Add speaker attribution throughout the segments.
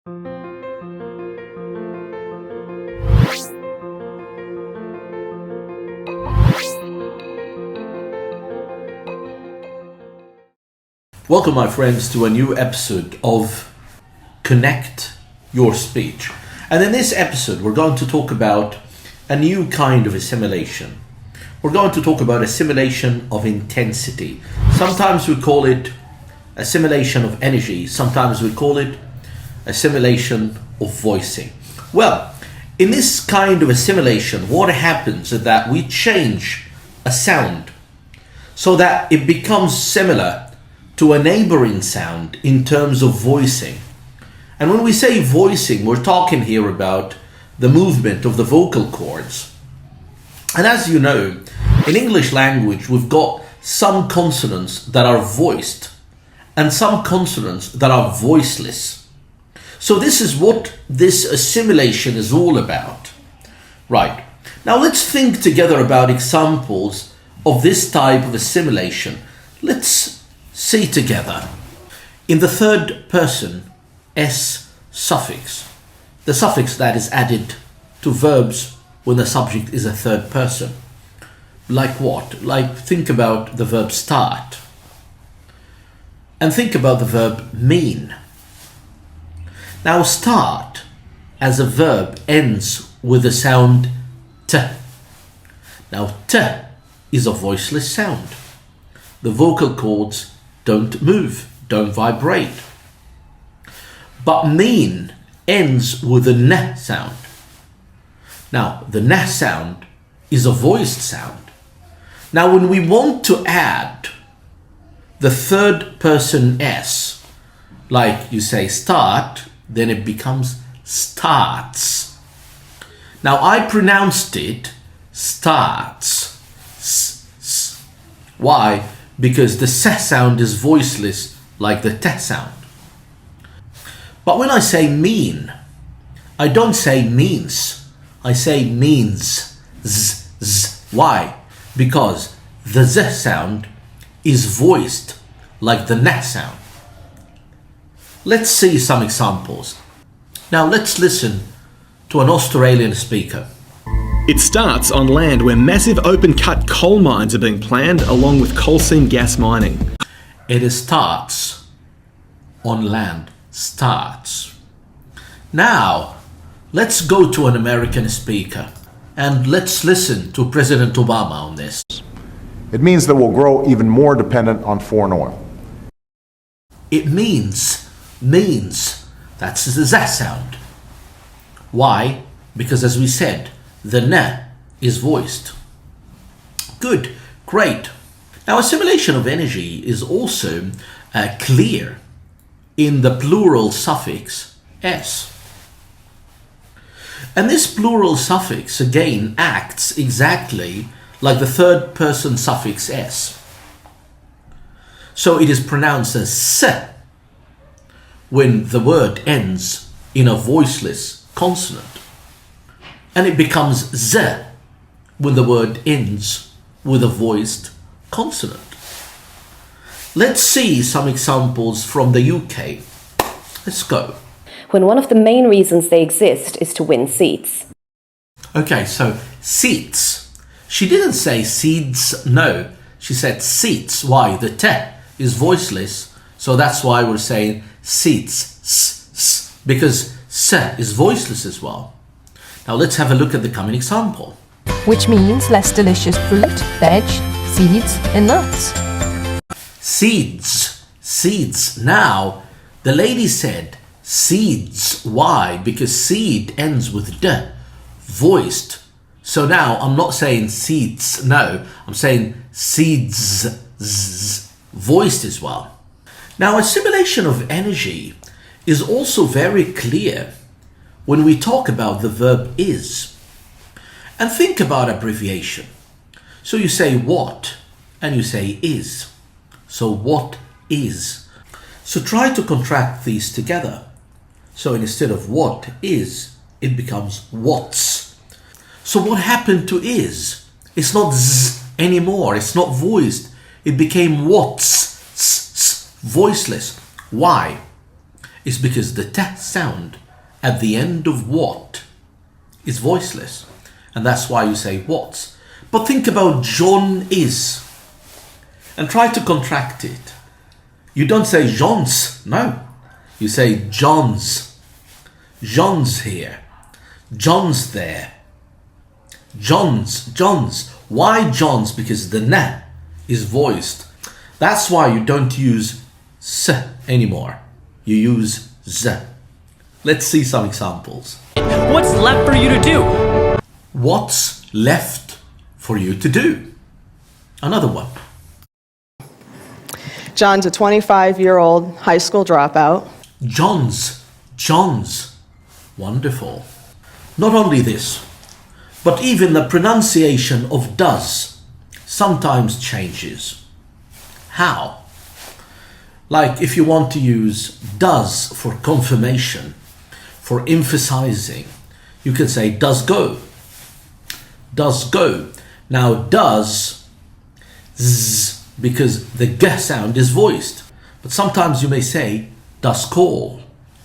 Speaker 1: Welcome, my friends, to a new episode of Connect Your Speech. And in this episode, we're going to talk about a new kind of assimilation. We're going to talk about assimilation of intensity. Sometimes we call it assimilation of energy. Sometimes we call it assimilation of voicing. Well, in this kind of assimilation, what happens is that we change a sound so that it becomes similar to a neighboring sound in terms of voicing. And when we say voicing, we're talking here about the movement of the vocal cords. And as you know, in English language, we've got some consonants that are voiced and some consonants that are voiceless. So this is what this assimilation is all about. Right. Now let's think together about examples of this type of assimilation. Let's see together. In the third person, S suffix, the suffix that is added to verbs when the subject is a third person. Like what? Like, think about the verb start. And think about the verb mean. Now, start as a verb ends with the sound T. Now, T is a voiceless sound. The vocal cords don't move, don't vibrate. But mean ends with a N sound. Now, the N sound is a voiced sound. Now, when we want to add the third person S, like you say start, then it becomes starts. Now, I pronounced it starts. Why? Because the S sound is voiceless like the T sound. But when I say mean, I don't say means. I say means. Why? Because the Z sound is voiced like the N sound. Let's see some examples. Now let's listen to an Australian speaker.
Speaker 2: It starts on land where massive open-cut coal mines are being planned along with coal seam gas mining.
Speaker 1: It starts on land. Starts. Now, let's go to an American speaker and let's listen to President Obama on this.
Speaker 3: It means that we'll grow even more dependent on foreign oil.
Speaker 1: It means, that's the Z sound. Why? Because as we said, the N is voiced. Good, great. Now, assimilation of energy is also clear in the plural suffix S. And this plural suffix again acts exactly like the third person suffix S. So it is pronounced as S when the word ends in a voiceless consonant. And it becomes Z when the word ends with a voiced consonant. Let's see some examples from the UK. Let's go.
Speaker 4: When one of the main reasons they exist is to win seats.
Speaker 1: Okay, so seats. She didn't say seeds, no. She said seats. Why? The T is voiceless, so that's why we're saying seats. Because S is voiceless as well. Now let's have a look at the coming example.
Speaker 5: Which means less delicious fruit, veg, seeds and nuts.
Speaker 1: Seeds. Now, the lady said seeds. Why? Because seed ends with D, voiced. So now I'm not saying seeds, no. I'm saying seeds, voiced as well. Now, assimilation of energy is also very clear when we talk about the verb is. And think about abbreviation. So you say what and you say is. So what is? So try to contract these together. So instead of what is, it becomes what's. So what happened to is? It's not z anymore. It's not voiced. It became what's, voiceless. Why? is because the t sound at the end of what is voiceless. And that's why you say what's. But think about John is. And try to contract it. You don't say John's, no. You say John's. John's here. John's there. John's. Why John's? Because the n is voiced. That's why you don't use s anymore. You use z. Let's see some examples.
Speaker 6: What's left for you to do?
Speaker 1: What's left for you to do? Another one.
Speaker 7: John's a 25-year-old high school dropout.
Speaker 1: John's. Wonderful. Not only this, but even the pronunciation of does sometimes changes. How? Like if you want to use does for confirmation, for emphasizing, you can say does go. Does go. Now does, z, because the g sound is voiced. But sometimes you may say does call.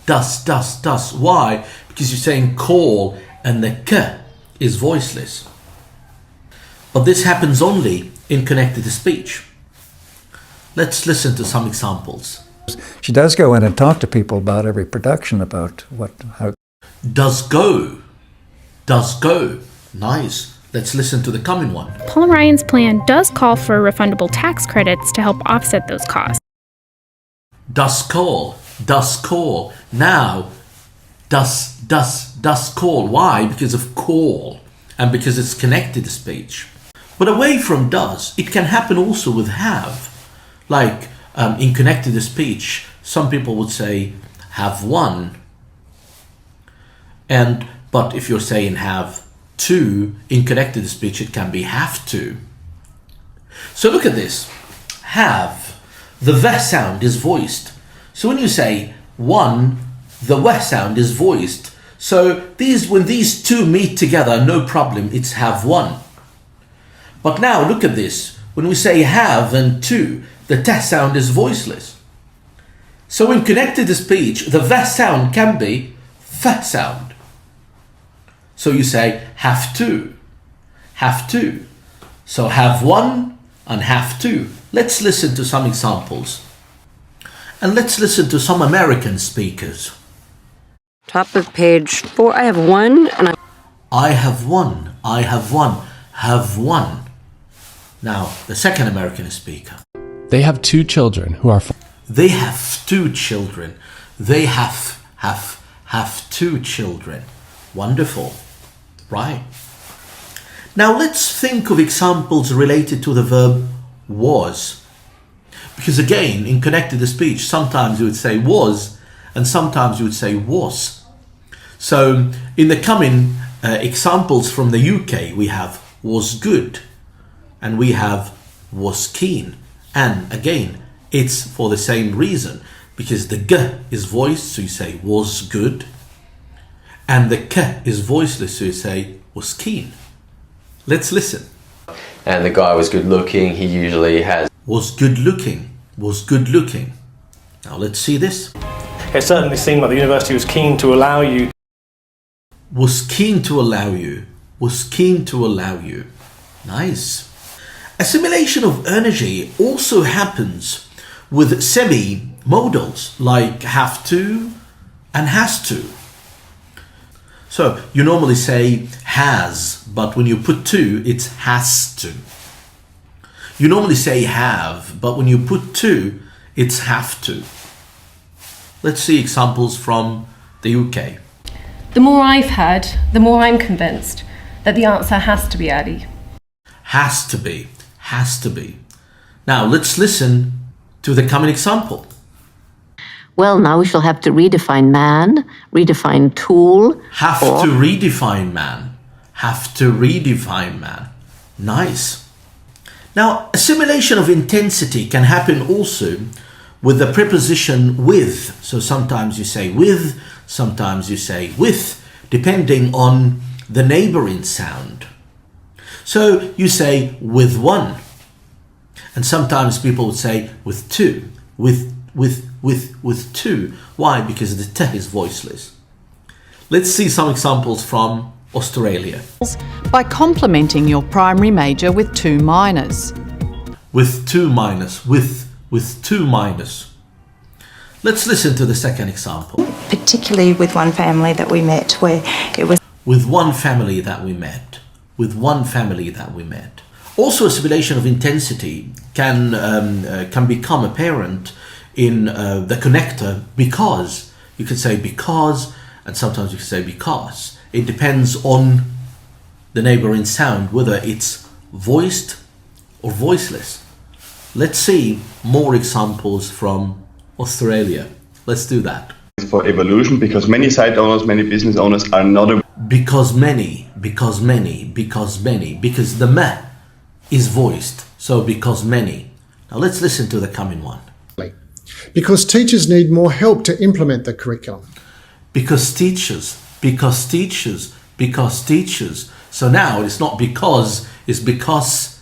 Speaker 1: Does. Why? Because you're saying call and the k is voiceless. But this happens only in connected speech. Let's listen to some examples.
Speaker 8: She does go in and talk to people about every production, about how.
Speaker 1: Does go. Nice. Let's listen to the coming one.
Speaker 9: Paul Ryan's plan does call for refundable tax credits to help offset those costs.
Speaker 1: Does call. Now, does call. Why? Because of call and because it's connected to speech. But away from does, it can happen also with have. Like in connected to speech, some people would say have one. But if you're saying have to, in connected to speech, it can be have to. So look at this. Have. The v sound is voiced. So when you say one, the w sound is voiced. So when these two meet together, no problem, it's have one. But now look at this. When we say have and to, the t sound is voiceless. So in connected to speech, the v sound can be f sound. So you say have to. So have one and have to. Let's listen to some examples. And let's listen to some American speakers.
Speaker 10: Top of page 4, I have one.
Speaker 1: I have one. Have one. Now, the second American speaker.
Speaker 11: They have two children who are...
Speaker 1: They have two children. They have two children. Wonderful. Right. Now let's think of examples related to the verb was. Because again, in connected speech, sometimes you would say was and sometimes you would say was. So in the coming examples from the UK, we have was good and we have was keen. And again, it's for the same reason, because the g is voiced, so you say was good, and the k is voiceless, so you say was keen. Let's listen.
Speaker 12: And the guy was good looking, he usually has.
Speaker 1: Was good looking. Now let's see this.
Speaker 13: It certainly seemed like the university was keen to allow you.
Speaker 1: Was keen to allow you. Nice. Assimilation of energy also happens with semi-modals like have to and has to. So you normally say has, but when you put to, it's has to. You normally say have, but when you put to, it's have to. Let's see examples from the UK.
Speaker 5: The more I've heard, the more I'm convinced that the answer has to be Addy.
Speaker 1: Has to be. Now let's listen to the coming example.
Speaker 10: Well, now we shall have to redefine man, redefine tool.
Speaker 1: Have to redefine man. Nice. Now, assimilation of intensity can happen also with the preposition with. So sometimes you say with, sometimes you say with, depending on the neighboring sound. So you say with one. And sometimes people would say with two, with with two. Why? Because the t is voiceless. Let's see some examples from Australia.
Speaker 14: By complementing your primary major with 2 minors.
Speaker 1: With 2 minors, with 2 minors. Let's listen to the second example.
Speaker 15: Particularly with one family that we met where it was...
Speaker 1: With one family that we met. With one family that we met. Also, assimilation of intensity can become apparent in the connector because. You could say because, and sometimes you can say because. It depends on the neighboring sound, whether it's voiced or voiceless. Let's see more examples from Australia. Let's do that.
Speaker 16: For evolution, because many site owners, many business owners are not...
Speaker 1: Because the meh is voiced, so because many. Now let's listen to the coming one.
Speaker 17: Because teachers need more help to implement the curriculum.
Speaker 1: Because teachers. So now it's not because, it's because.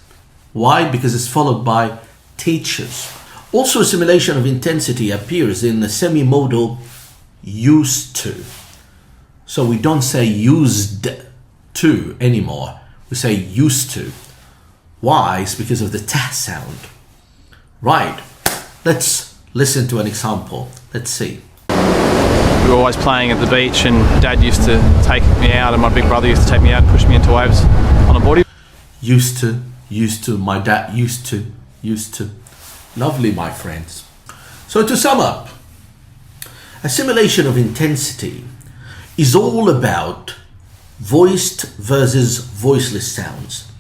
Speaker 1: Why? Because it's followed by teachers. Also, assimilation of intensity appears in the semi-modal used to. So we don't say used to anymore. We say used to. Why? It's because of the t sound. Right. Let's listen to an example. Let's see.
Speaker 18: We were always playing at the beach and Dad used to take me out and my big brother used to take me out and push me into waves on a boardie.
Speaker 1: Used to, my dad used to. Lovely, my friends. So to sum up, assimilation of intensity is all about voiced versus voiceless sounds.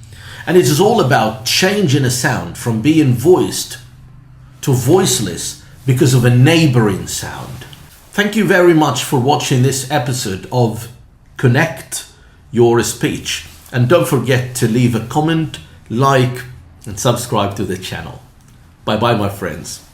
Speaker 1: And it is all about changing a sound from being voiced to voiceless because of a neighboring sound. Thank you very much for watching this episode of Connect Your Speech. And don't forget to leave a comment, like, and subscribe to the channel. Bye bye, my friends.